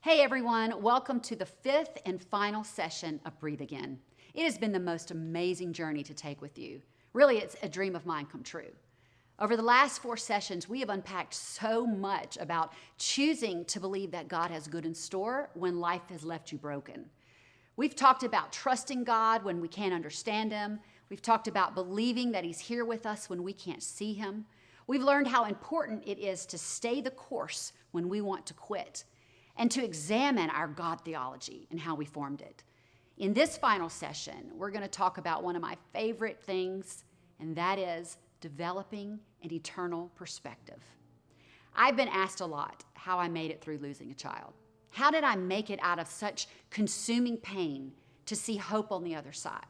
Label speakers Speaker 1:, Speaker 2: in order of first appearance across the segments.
Speaker 1: Hey everyone, welcome to the fifth and final session of Breathe Again. It has been the most amazing journey to take with you. Really, it's a dream of mine come true. Over the last 4 sessions, we have unpacked so much about choosing to believe that God has good in store when life has left you broken. We've talked about trusting God when we can't understand Him. We've talked about believing that He's here with us when we can't see Him. We've learned how important it is to stay the course when we want to quit, and to examine our God theology and how we formed it. In this final session, we're going to talk about one of my favorite things, and that is developing an eternal perspective. I've been asked a lot how I made it through losing a child. How did I make it out of such consuming pain to see hope on the other side?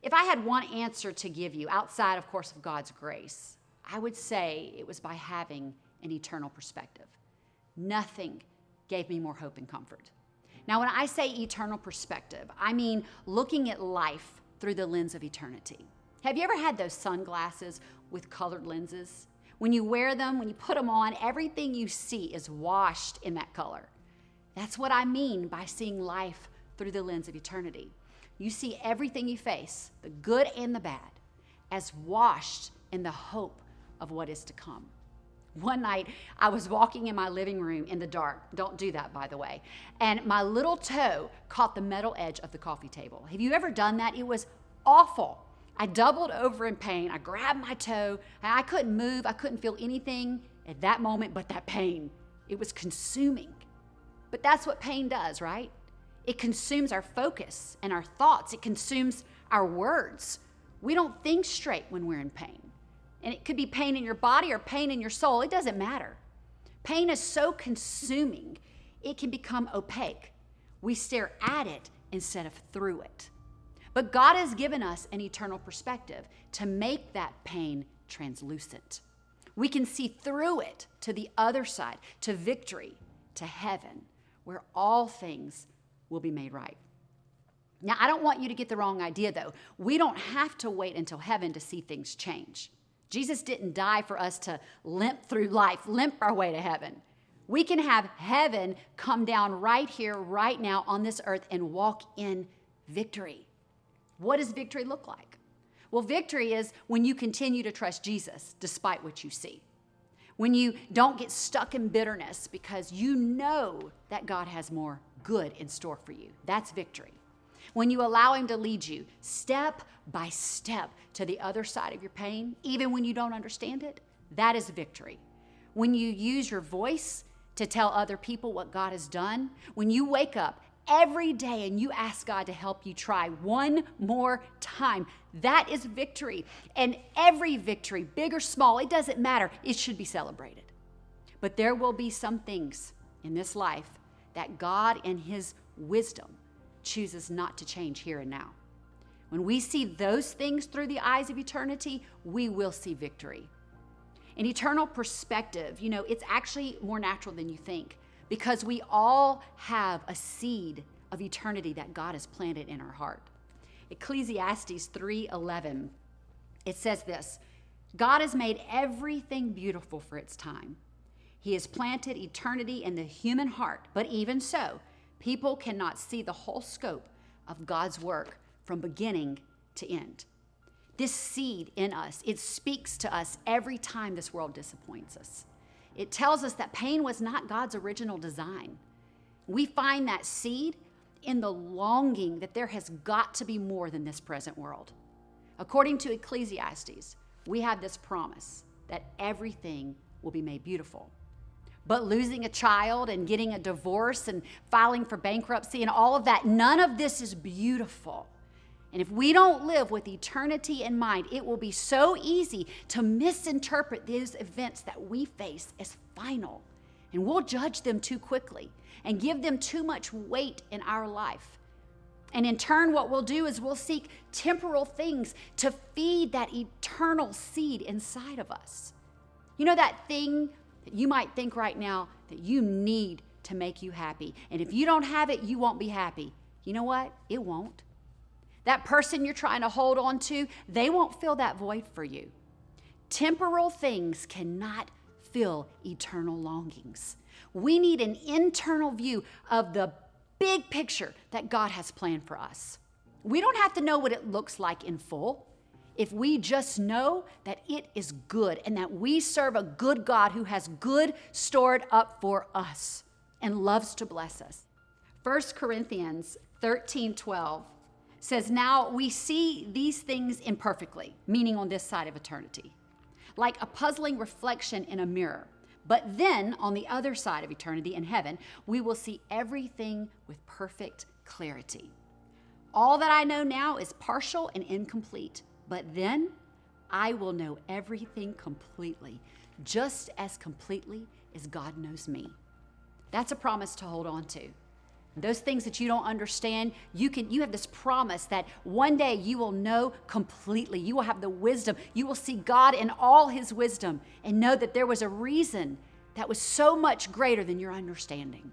Speaker 1: If I had one answer to give you, outside, of course, of God's grace, I would say it was by having an eternal perspective. Nothing gave me more hope and comfort. Now, when I say eternal perspective, I mean looking at life through the lens of eternity. Have you ever had those sunglasses with colored lenses? When you wear them, when you put them on, everything you see is washed in that color. That's what I mean by seeing life through the lens of eternity. You see everything you face, the good and the bad, as washed in the hope of what is to come. One night, I was walking in my living room in the dark. Don't do that, by the way. And my little toe caught the metal edge of the coffee table. Have you ever done that? It was awful. I doubled over in pain. I grabbed my toe. I couldn't move. I couldn't feel anything at that moment but that pain. It was consuming. But that's what pain does, right? It consumes our focus and our thoughts. It consumes our words. We don't think straight when we're in pain. And it could be pain in your body or pain in your soul. It doesn't matter. Pain is so consuming, it can become opaque. We stare at it instead of through it. But God has given us an eternal perspective to make that pain translucent. We can see through it to the other side, to victory, to heaven, where all things will be made right. Now, I don't want you to get the wrong idea, though. We don't have to wait until heaven to see things change. Jesus didn't die for us to limp through life, limp our way to heaven. We can have heaven come down right here, right now on this earth and walk in victory. What does victory look like? Well, victory is when you continue to trust Jesus despite what you see. When you don't get stuck in bitterness because you know that God has more good in store for you. That's victory. When you allow Him to lead you step by step to the other side of your pain, even when you don't understand it, that is victory. When you use your voice to tell other people what God has done, when you wake up every day and you ask God to help you try one more time, that is victory. And every victory, big or small, it doesn't matter, it should be celebrated. But there will be some things in this life that God in His wisdom chooses not to change here and now. When we see those things through the eyes of eternity, we will see victory. An eternal perspective, it's actually more natural than you think because we all have a seed of eternity that God has planted in our heart. Ecclesiastes 3:11, it says this, God has made everything beautiful for its time. He has planted eternity in the human heart, but even so, people cannot see the whole scope of God's work from beginning to end. This seed in us, it speaks to us every time this world disappoints us. It tells us that pain was not God's original design. We find that seed in the longing that there has got to be more than this present world. According to Ecclesiastes, we have this promise that everything will be made beautiful. But losing a child and getting a divorce and filing for bankruptcy and all of that, none of this is beautiful. And if we don't live with eternity in mind, it will be so easy to misinterpret these events that we face as final. And we'll judge them too quickly and give them too much weight in our life. And in turn, what we'll do is we'll seek temporal things to feed that eternal seed inside of us. You know that thing that you might think right now that you need to make you happy. And if you don't have it, you won't be happy. You know what? It won't. That person you're trying to hold on to, they won't fill that void for you. Temporal things cannot fill eternal longings. We need an internal view of the big picture that God has planned for us. We don't have to know what it looks like in full. If we just know that it is good and that we serve a good God who has good stored up for us and loves to bless us. 1 Corinthians 13:12 says, "Now we see these things imperfectly," meaning on this side of eternity, "like a puzzling reflection in a mirror. But then on the other side of eternity in heaven, we will see everything with perfect clarity. All that I know now is partial and incomplete, but then I will know everything completely, just as completely as God knows me." That's a promise to hold on to. Those things that you don't understand, you have this promise that one day you will know completely. You will have the wisdom. You will see God in all his wisdom and know that there was a reason that was so much greater than your understanding.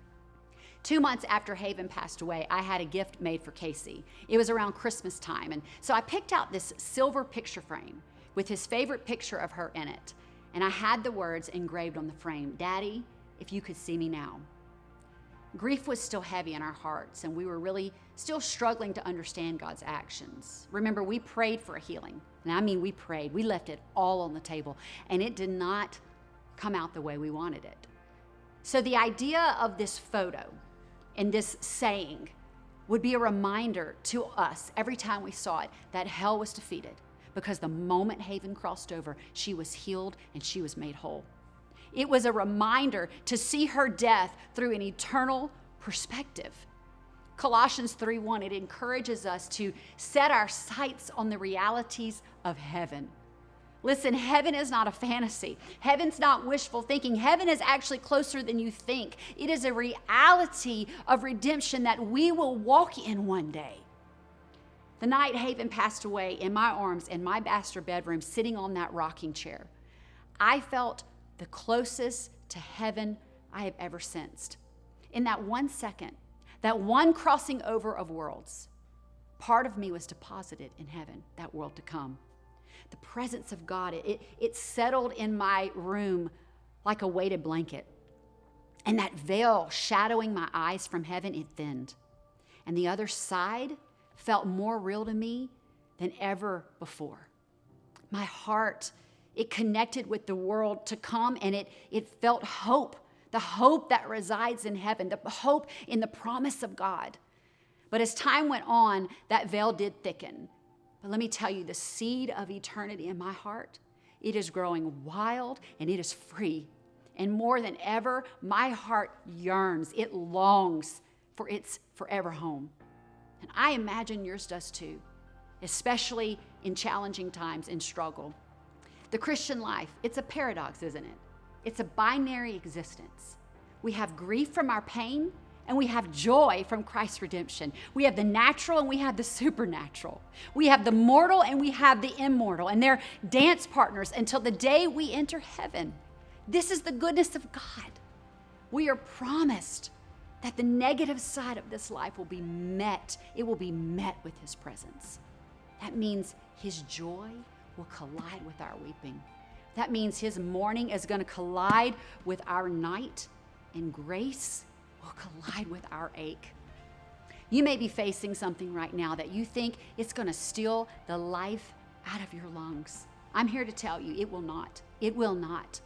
Speaker 1: 2 months after Haven passed away, I had a gift made for Casey. It was around Christmas time, and so I picked out this silver picture frame with his favorite picture of her in it, and I had the words engraved on the frame, "Daddy, if you could see me now." Grief was still heavy in our hearts, and we were really still struggling to understand God's actions. Remember, we prayed for a healing, and I mean we prayed. We left it all on the table, and it did not come out the way we wanted it. So the idea of this photo and this saying would be a reminder to us every time we saw it that hell was defeated, because the moment Haven crossed over, she was healed and she was made whole. It was a reminder to see her death through an eternal perspective. Colossians 3:1, it encourages us to set our sights on the realities of heaven. Listen, heaven is not a fantasy. Heaven's not wishful thinking. Heaven is actually closer than you think. It is a reality of redemption that we will walk in one day. The night Haven passed away, in my arms in my master bedroom, sitting on that rocking chair, I felt the closest to heaven I have ever sensed. In that 1 second, that one crossing over of worlds, part of me was deposited in heaven, that world to come. The presence of God, it settled in my room like a weighted blanket. And that veil shadowing my eyes from heaven, it thinned. And the other side felt more real to me than ever before. My heart, it connected with the world to come, and it felt hope, the hope that resides in heaven, the hope in the promise of God. But as time went on, that veil did thicken. But let me tell you, the seed of eternity in my heart, it is growing wild and it is free. And more than ever, my heart yearns, it longs for its forever home. And I imagine yours does too, especially in challenging times and struggle. The Christian life, it's a paradox, isn't it? It's a binary existence. We have grief from our pain, and we have joy from Christ's redemption. We have the natural and we have the supernatural. We have the mortal and we have the immortal, and they're dance partners until the day we enter heaven. This is the goodness of God. We are promised that the negative side of this life will be met. It will be met with his presence. That means his joy will collide with our weeping. That means his morning is going to collide with our night, and grace will collide with our ache. You may be facing something right now that you think it's going to steal the life out of your lungs. I'm here to tell you, it will not. It will not.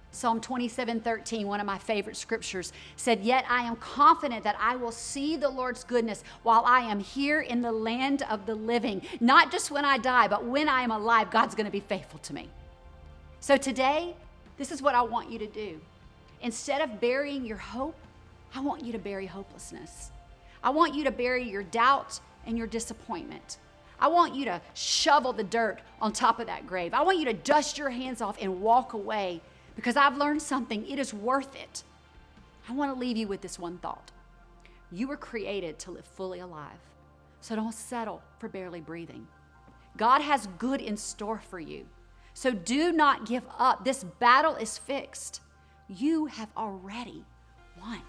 Speaker 1: Psalm 27:13, one of my favorite scriptures, said, "Yet I am confident that I will see the Lord's goodness while I am here in the land of the living." Not just when I die, but when I am alive, God's going to be faithful to me. So today, this is what I want you to do. Instead of burying your hope, I want you to bury hopelessness. I want you to bury your doubt and your disappointment. I want you to shovel the dirt on top of that grave. I want you to dust your hands off and walk away, because I've learned something. It is worth it. I want to leave you with this one thought. You were created to live fully alive, so don't settle for barely breathing. God has good in store for you, so do not give up. This battle is fixed. You have already won.